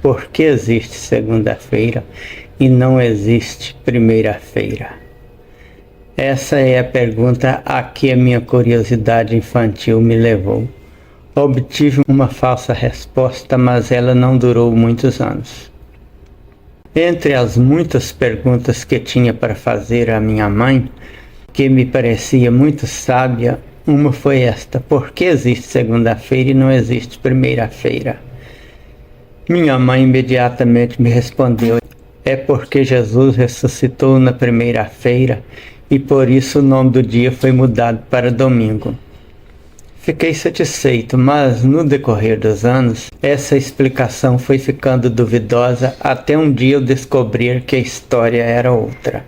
por que existe segunda-feira e não existe primeira-feira? Essa é a pergunta a que a minha curiosidade infantil me levou. Obtive uma falsa resposta, mas ela não durou muitos anos. Entre as muitas perguntas que tinha para fazer à minha mãe, que me parecia muito sábia, uma foi esta: por que existe segunda-feira e não existe primeira-feira? Minha mãe imediatamente me respondeu: é porque Jesus ressuscitou na primeira-feira e por isso o nome do dia foi mudado para domingo. Fiquei satisfeito, mas no decorrer dos anos, essa explicação foi ficando duvidosa até um dia eu descobrir que a história era outra.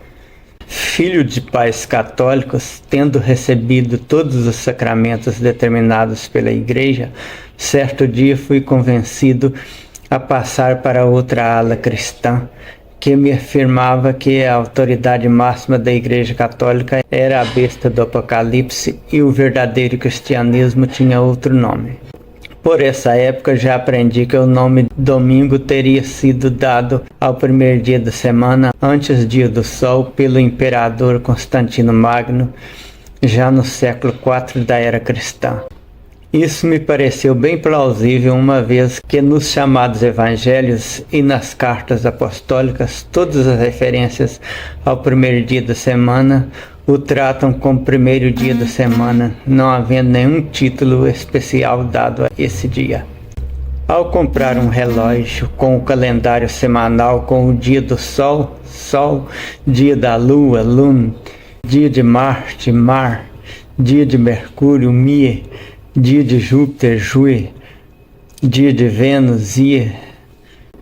Filho de pais católicos, tendo recebido todos os sacramentos determinados pela Igreja, certo dia fui convencido a passar para outra ala cristã, que me afirmava que a autoridade máxima da Igreja Católica era a besta do Apocalipse e o verdadeiro cristianismo tinha outro nome. Por essa época já aprendi que o nome domingo teria sido dado ao primeiro dia da semana, antes dia do sol, pelo imperador Constantino Magno, já no século IV da era cristã. Isso me pareceu bem plausível, uma vez que nos chamados evangelhos e nas cartas apostólicas todas as referências ao primeiro dia da semana o tratam como primeiro dia da semana, não havendo nenhum título especial dado a esse dia. Ao comprar um relógio com o calendário semanal com o dia do Sol, Sol, dia da Lua, Lune, dia de Marte, Mar, dia de Mercúrio, Mie, dia de Júpiter, Jue, dia de Vênus, Ia,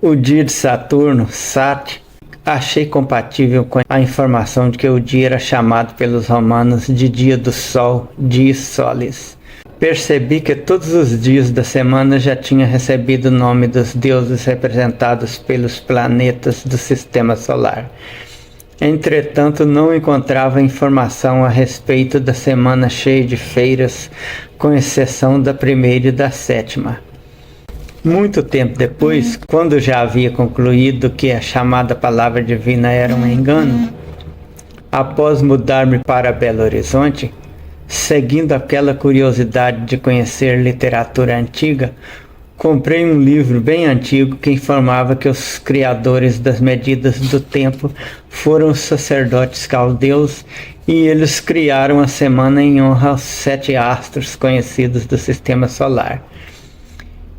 o dia de Saturno, Sat, achei compatível com a informação de que o dia era chamado pelos romanos de dia do Sol, dies solis. Percebi que todos os dias da semana já tinha recebido o nome dos deuses representados pelos planetas do sistema solar. Entretanto, não encontrava informação a respeito da semana cheia de feiras, com exceção da primeira e da sétima. Muito tempo depois, quando já havia concluído que a chamada palavra divina era um engano, após mudar-me para Belo Horizonte, seguindo aquela curiosidade de conhecer literatura antiga, comprei um livro bem antigo que informava que os criadores das medidas do tempo foram os sacerdotes caldeus e eles criaram a semana em honra aos 7 astros conhecidos do sistema solar.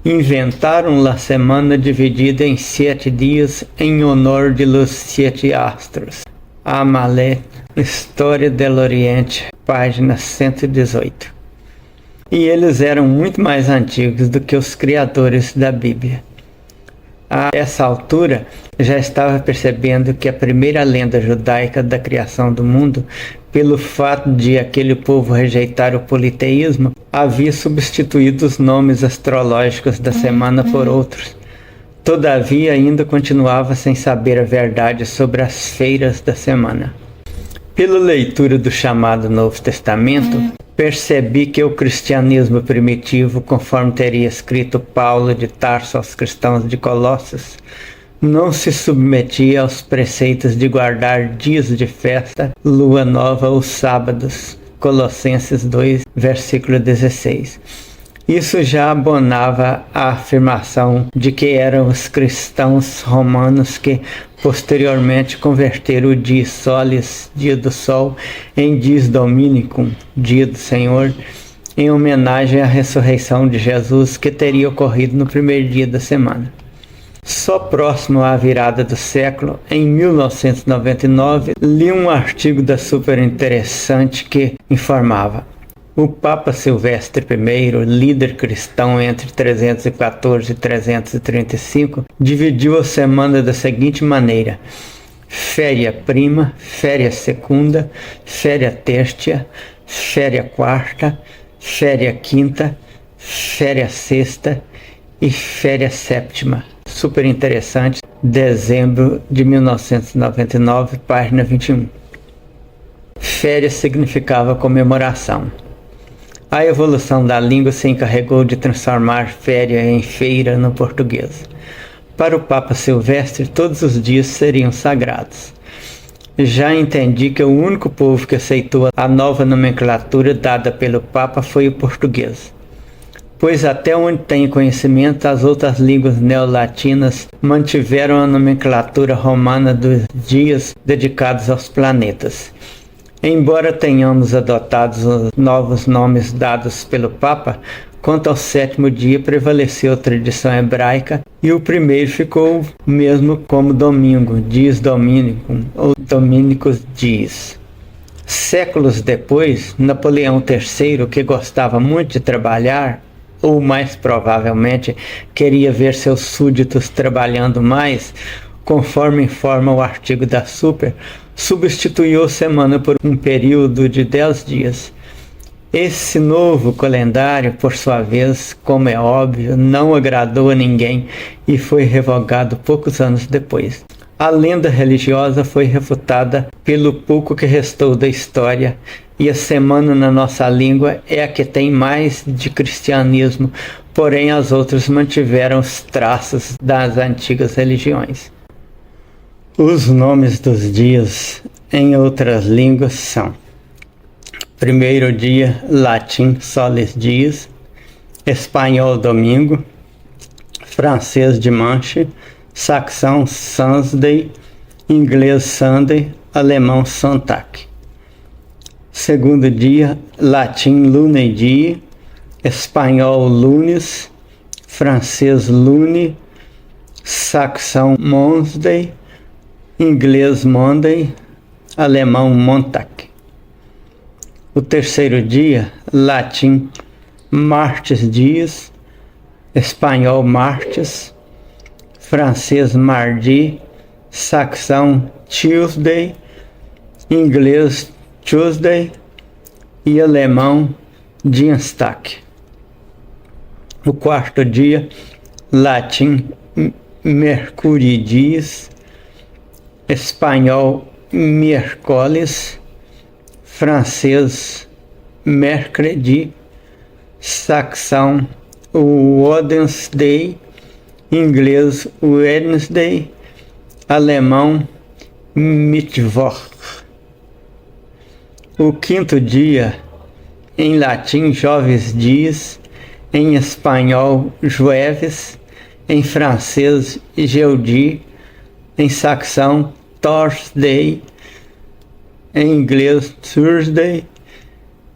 Inventaram a semana dividida em 7 dias em honor de los 7 astros. Amalé, História del Oriente, página 118. E eles eram muito mais antigos do que os criadores da Bíblia. A essa altura, já estava percebendo que a primeira lenda judaica da criação do mundo, pelo fato de aquele povo rejeitar o politeísmo, havia substituído os nomes astrológicos da semana por outros. Todavia, ainda continuava sem saber a verdade sobre as feiras da semana. Pela leitura do chamado Novo Testamento, percebi que o cristianismo primitivo, conforme teria escrito Paulo de Tarso aos cristãos de Colossos, não se submetia aos preceitos de guardar dias de festa, lua nova ou sábados. Colossenses 2, versículo 16. Isso já abonava a afirmação de que eram os cristãos romanos que posteriormente converteram o dies solis, dia do sol, em dies dominicum, dia do Senhor, em homenagem à ressurreição de Jesus que teria ocorrido no primeiro dia da semana. Só próximo à virada do século, em 1999, li um artigo da Super Interessante que informava: o Papa Silvestre I, líder cristão entre 314 e 335, dividiu a semana da seguinte maneira: féria prima, féria segunda, féria tertia, féria quarta, féria quinta, féria sexta e féria sétima. Super Interessante, dezembro de 1999, página 21. Féria significava comemoração. A evolução da língua se encarregou de transformar féria em feira no português. Para o Papa Silvestre, todos os dias seriam sagrados. Já entendi que o único povo que aceitou a nova nomenclatura dada pelo Papa foi o português, pois até onde tenho conhecimento, as outras línguas neolatinas mantiveram a nomenclatura romana dos dias dedicados aos planetas. Embora tenhamos adotado os novos nomes dados pelo Papa, quanto ao sétimo dia prevaleceu a tradição hebraica e o primeiro ficou mesmo como domingo, dies dominicum, ou dominicus dies. Séculos depois, Napoleão III, que gostava muito de trabalhar, ou mais provavelmente queria ver seus súditos trabalhando mais, conforme informa o artigo da Super, substituiu a semana por um período de 10 dias. Esse novo calendário, por sua vez, como é óbvio, não agradou a ninguém e foi revogado poucos anos depois. A lenda religiosa foi refutada pelo pouco que restou da história, e a semana na nossa língua é a que tem mais de cristianismo, porém as outras mantiveram os traços das antigas religiões. Os nomes dos dias em outras línguas são: primeiro dia, latim, solis dies; espanhol, domingo; francês, dimanche; saxão, Sunday; inglês, Sunday; alemão, Sonntag. Segundo dia, latim, lune dia; espanhol, lunes; francês, lune; saxão, Monday; inglês, Monday; alemão, Montag. O terceiro dia, latim, martes dias; espanhol, martes; francês, mardi; saxão, Tuesday; inglês, Tuesday; e alemão, Dienstag. O quarto dia, latim, mercúrio dias; espanhol, miércoles; francês, mercredi; saxão, Wednesday; inglês, Wednesday; alemão, Mittwoch. O quinto dia, em latim, joves dias; em espanhol, jueves; em francês, jeudi; em saxão, Thursday; em inglês, Thursday;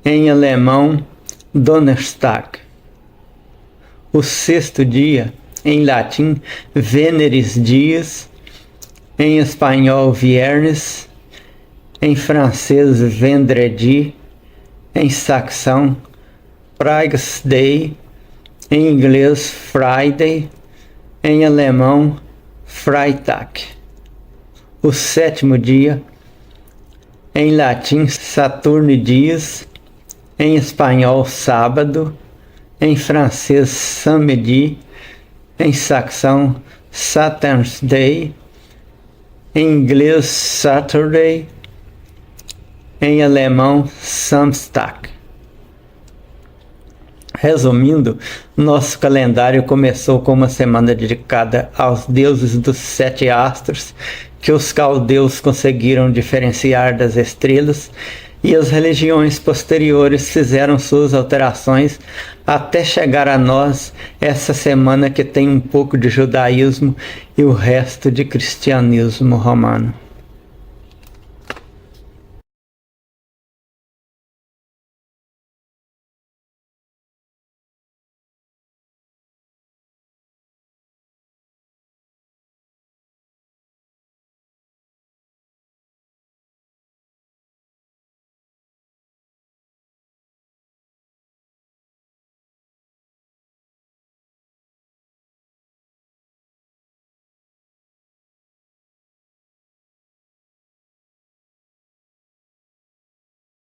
em alemão, Donnerstag. O sexto dia, em latim, Veneris dias; em espanhol, viernes; em francês, vendredi; em saxão, Freitag; em inglês, Friday; em alemão, Freitag. O sétimo dia, em latim, Saturni dias; em espanhol, sábado; em francês, samedi; em saxão, Saturn's Day; em inglês, Saturday; em alemão, Samstag. Resumindo, nosso calendário começou com uma semana dedicada aos deuses dos 7 astros, que os caldeus conseguiram diferenciar das estrelas, e as religiões posteriores fizeram suas alterações até chegar a nós essa semana, que tem um pouco de judaísmo e o resto de cristianismo romano.